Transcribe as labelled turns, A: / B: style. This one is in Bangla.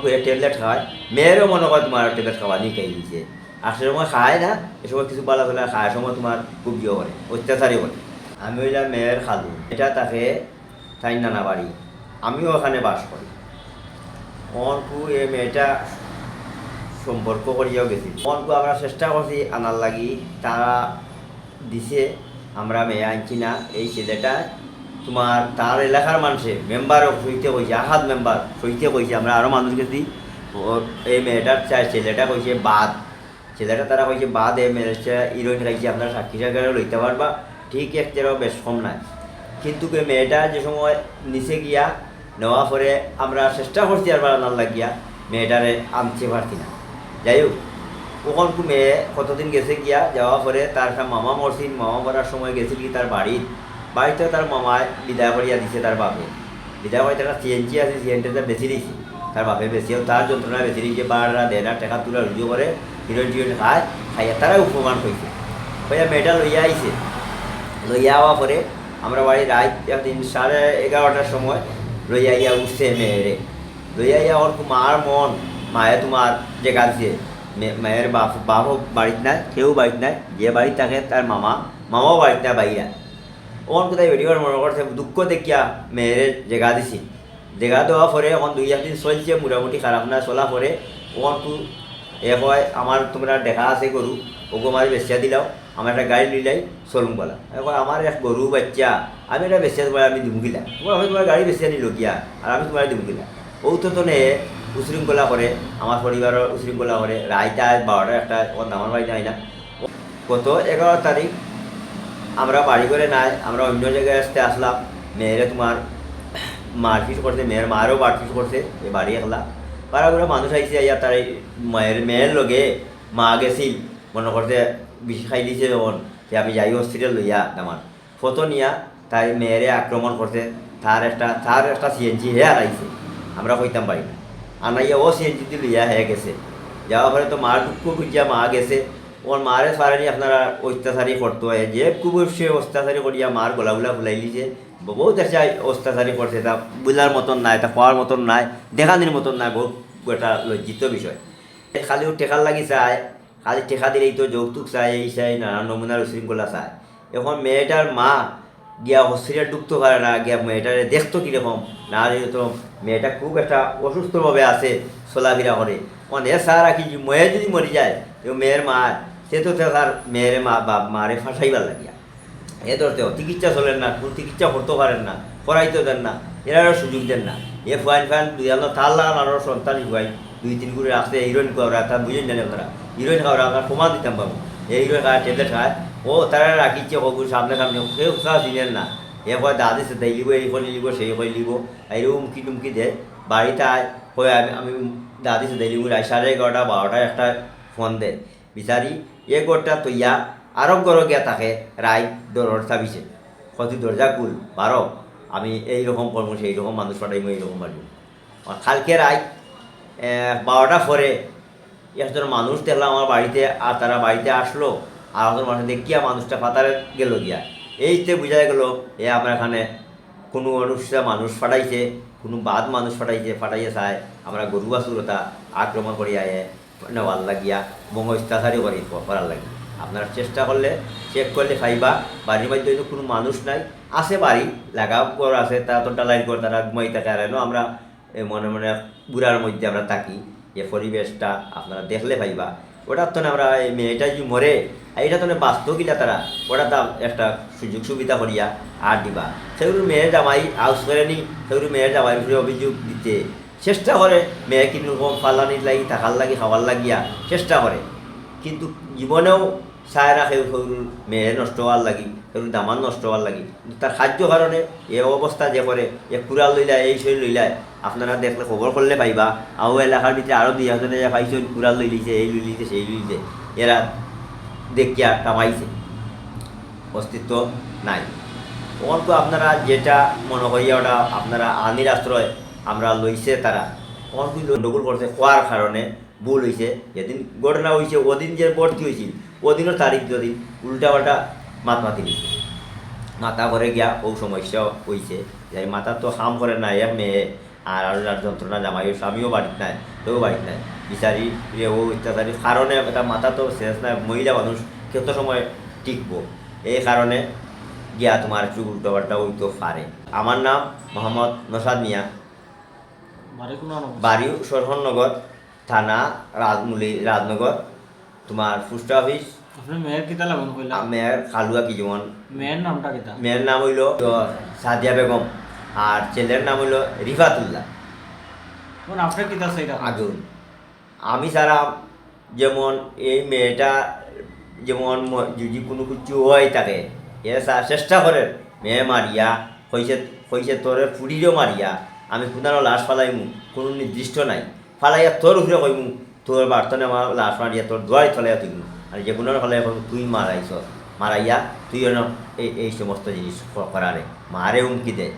A: করে ট্যাবলেট খাওয়ায়, মেয়েরও মনে করে তোমার ট্যাবলেট খাওয়া নিয়ে খাই দিচ্ছে। আর সে সময় খায় না, এ সময় কিছু বালা ফেলা খায় সময় তোমার খুব ইয়ে করে, অত্যাচারই করে। আমি হইলাম মেয়ের খালু, এটা তাকে তাই নানা বাড়ি, আমিও ওখানে বাস করি। অনকু এ মেয়েটা সম্পর্ক করিয়াও গেছি, অনকু আমরা চেষ্টা করছি আনার লাগি, তারা দিছে, আমরা মেয়ে আনছি না। এই ছেলেটা তোমার তার এলাকার মানুষে মেম্বারও সইতে কইছে, আহাত মেম্বার সইতে কইছে, আমরা আরও মানুষ গেছি। এই মেয়েটার ছেলেটা কইছে বাদ, ছেলেটা তারা কইছে বাদ, এই মেয়েটা হিরোইন খাইছে, আপনার সাক্ষী সাক্ষাৎ লইতে পারবা, ঠিক একটারও বেশ কম নাই। কিন্তু এই মেয়েটা যে সময় নিচে গিয়া নেওয়া পরে আমরা চেষ্টা করছি আর আনার লাগিয়া, মেয়েটারে আনতে পারছি না। যাই হোক, ওখান মেয়ে কতদিন গেছে গিয়া, যাওয়া পরে তার একটা মামা মরছিল, মামা মরার সময় গেছিল কি তার বাড়িতে তার মামায় বিদায় করিয়া দিছে, তার বাপে বিদায় করে একটা সিএনজি আছে, সিএনজিটা বেশি দিয়েছি, তার বাপে বেশিও তার যন্ত্রণা বেশি দিয়েছে, বাররা দেয় না, টাকা তুলা রুজু করে, হিরোইন টিরোইন খাইয়া তারা উপমান হয়েছে। হইয়া মেয়েটা লইয়া আইছে, লইয়া আওয়া পরে আমরা বাড়ি রাত একদিন 11:30টার সময় লইয়া ইয়া উঠছে মেয়েরে, লইয়া ইয়া ওর মার মন, মায়ে তোমার যে গাছে মায়ের বাপও বাড়িতে নাই, কেউ বাড়িতে নাই, যে বাড়ি থাকে তার মামাও বাড়িতে নাই, বাইরা ওখান কোথায় বেরিয়ে মনে করছে দুঃখ দেখিয়া মেয়েরে জেগা দিছি। জেগা দেওয়া পরে এখন 2-1 দিন চলছে, মোটামুটি খারাপ না চলা পরে ওখান এ হয় আমার তোমরা দেখা আছে গরু, ওগো মারি বেচিয়া দিলাও, আমার একটা গাড়ি নিলাই চলুম বলা, এখন আমার এক গরু বাচ্চা, আমি এটা বেচিয়া তোমার আমি দিমুকিলা, আমি তোমার গাড়ি বেচিয়া নিল গিয়া, আর আমি তোমার দিমুকিলা। ও তো নে উশৃঙ্খলা করে, আমার পরিবারের উশৃঙ্খলা করে, রায়টা 12টা একটা আমার বাড়ি নাই না। গত 11 তারিখ আমরা বাড়ি করে নাই, আমরা অন্য জায়গায় আসতে আসলাম, মেয়েরে তোমার মারপিট করছে, মেয়ের মারও মারপিট করছে, এ বাড়ি একলা পাড়া করে মানুষ আইসে, ইয়া তার মেয়ের লগে মা গেছিল, মনে করতে বেশি খাই দিছে যখন, যে আমি যাই হসপিটাল লইয়া আমার ফটো নিয়া, তাই মেয়েরে আক্রমণ করছে, তার একটা সিএনজি হে আনাইছে, আমরা কইতাম পারি না, আনাইয়া ও সিএনজি লইয়া হে গেছে। যাওয়া পরে তো মার দুঃখ বুঝিয়া মা গেছে, ওর মারে সারানি আপনারা অত্যাচারী করতে হয়, যে কুকুর সে অত্যাচারী করিয়া মার গলাগুলা ফুলাই লিছে, বহুত একটা অত্যাচারী করছে, তা বুঝার মতন নাই, তা খাওয়ার মতন নাই, দেখানির মতন নাই, বহুত একটা লজ্জিত বিষয়। খালি ও টেকার লাগি চায়, খালি টেকা দিলেই তো যৌতুক চায়, এই চাই নানান নমুনার উশৃঙ্খলা চায়। এখন মেয়েটার মা গিয়া হসপিটাল ঢুকতে পারে না, গিয়া মেয়েটারে দেখতো কীরকম, না তো মেয়েটা খুব একটা অসুস্থভাবে আছে, চলাফেরা করে, অনেক স্যার আর কি মেয়ে যদি মরি যায়, তো মেয়ের মা সে তো তার মেয়ের মারে ফাঁসাইবার লাগিয়া এ ধরতেও চিকিৎসা চলেন না, কোনো চিকিৎসা করতে পারেন না, পড়াইতে দেন না, এরারও সুযোগ দেন না। এ ফাইন দুই তার লাগান আরও সন্তান হুয়াই 2-3 করে আসতে হিরোইন খাওয়া, তার বুঝেন জানেন তারা হিরোইন খাওয়া, আপনার প্রমাণ দিতাম পাবো, এই হিরোইন খায় ট্যাবলেট খায়, ও তারা রাখিচ্ছে হবু সামনে কেউ খাওয়া চিনেন না, এ হয় দাদিছে তাই লিব, এই করে লিব, সেই করে লিব, এইরকম উমকি টুমকি দেয়। বাড়িতে আয় হয় আমি দাদিছে তাই লিব, 11:30 12টায় একটা ফোন দেয় বিচারি, এ গোটা তৈয়া আরও গড় গিয়া থাকে, রায় দরজা চাবিছে, কত দরজা কুল বারো, আমি এইরকম করবো, সেই রকম মানুষ পাঠাইব, এইরকম পারব। কালকে রায় 12টা পরে একজন মানুষ দেখলাম আমার বাড়িতে, আর তারা বাড়িতে আসলো, আর একজন মানুষ দেখিয়া মানুষটা পাতারে গেল গিয়া, এইতে বোঝা গেল এ আমার এখানে কোনো অনুষ্ঠান মানুষ পাঠাইছে, কোনো বাদ মানুষ ফাটাইয়ে চায় আমরা গরু বাছুরতা আক্রমণ করিয়া নেওয়ার লাগিয়া বঙ্গ অত্যাচারী করার লাগি। আপনারা চেষ্টা করলে চেক করলে পাইবা, বাড়ির মধ্যে হয়তো কোনো মানুষ নাই, আছে বাড়ি লাগা ঘর আছে, তারা তো ডালাই করে তারা ঘুমাই থাকে, আর আমরা মনে মনে বুড়ার মধ্যে আমরা থাকি, যে পরিবেশটা আপনারা দেখলে পাইবা। ওটার তো আমরা এই মেয়েটা যে মরে, এইটা তো বাস্তব কিনা তারা ওটা তা একটা সুযোগ সুবিধা করিয়া আর দিবা, সেগুলো মেয়ের জামাই আউস করেনি, সেগুলো মেয়ের জামাইয়ের উপরে অভিযোগ দিতে চেষ্টা করে, মেয়ে কিন্তু ফালানির লাগি থাকার লাগি খাওয়ার লাগিয়া চেষ্টা করে, কিন্তু জীবনেও চায় না সেগুলো মেয়ে নষ্ট হওয়ার লাগি, সেগুলো দামান নষ্ট হওয়ার লাগি, তার সাহায্য কারণে এই অবস্থা যে করে, এ কুড়াল লইলায়, এই শরীর লইলায়, আপনারা দেখলে খবর করলে পাইবা, আও এলাকার ভিতরে আরও 2-1 জনে পাইছেন কুড়াল লই লিছে, এই লই লিছে, সেই লইছে, এরা দেখিয়া কামাইছে, অস্তিত্ব নাই। তখন তো আপনারা যেটা মনে করিয়া ওটা আপনারা আনির আশ্রয় আমরা লইছে, তারা তখন গন্ডগোল করছে, খোয়ার কারণে ভুল হয়েছে, যেদিন ঘটনা হয়েছে ওদিন যে ভর্তি হয়েছিল ওদিনও তারিখ যদি উল্টা পাল্টা মাতি দিচ্ছে, মাথা করে গিয়া ও সমস্যা হয়েছে, যে মাথা তো কাম করে না, এক মেয়ে আর যার যন্ত্রণা জামাইও স্বামীও বাড়িত নাই, তেও বাড়িত নাই, বিচারি ও অত্যাচারী কারণে এটা মাথা তো শেষ নাই, মহিলা মানুষ কত সময় টিকবো, এই কারণে গিয়া তোমার একটু উল্টো পাল্টা হইতে পারে। আমার নাম মোহাম্মদ নসাদ মিয়া, বাড়ি সরহনগর, থানা রাজনগর, তোমার পোস্ট অফিস।
B: আপনার মেয়ের কিতা লাগুন কইলা?
A: মেয়ের খালুয়া কি যেমন,
B: মেয়ের নামটা কিতা?
A: মেয়ের নাম হইল সাদিয়া বেগম, আর ছেলের নাম হইল রিফাতুল্লাহ।
B: কোন আপনার কিতা চাইরা?
A: আগুন আমি ছাড়া যেমন এই মেয়েটা যেমন যদি কোনো কিছু হয় তাকে এ চেষ্টা করে মেয়ে মারিয়া হয়েছে হয়েছে তোর ফুড়িরও মারিয়া আমি কোথাও লাশ ফালাইমু, কোনো নির্দিষ্ট নাই, ফালাইয়া তোর উপরে কইমু তোর বার্তনে আমার লাশ মারিয়া তোর দোয়াই ফলাইয়া তুইমু, আর যে কোনো ফলে এখন তুই মারাইছ, মারাইয়া তুই এই সমস্ত জিনিস করারে মারে হুমকি দেয়।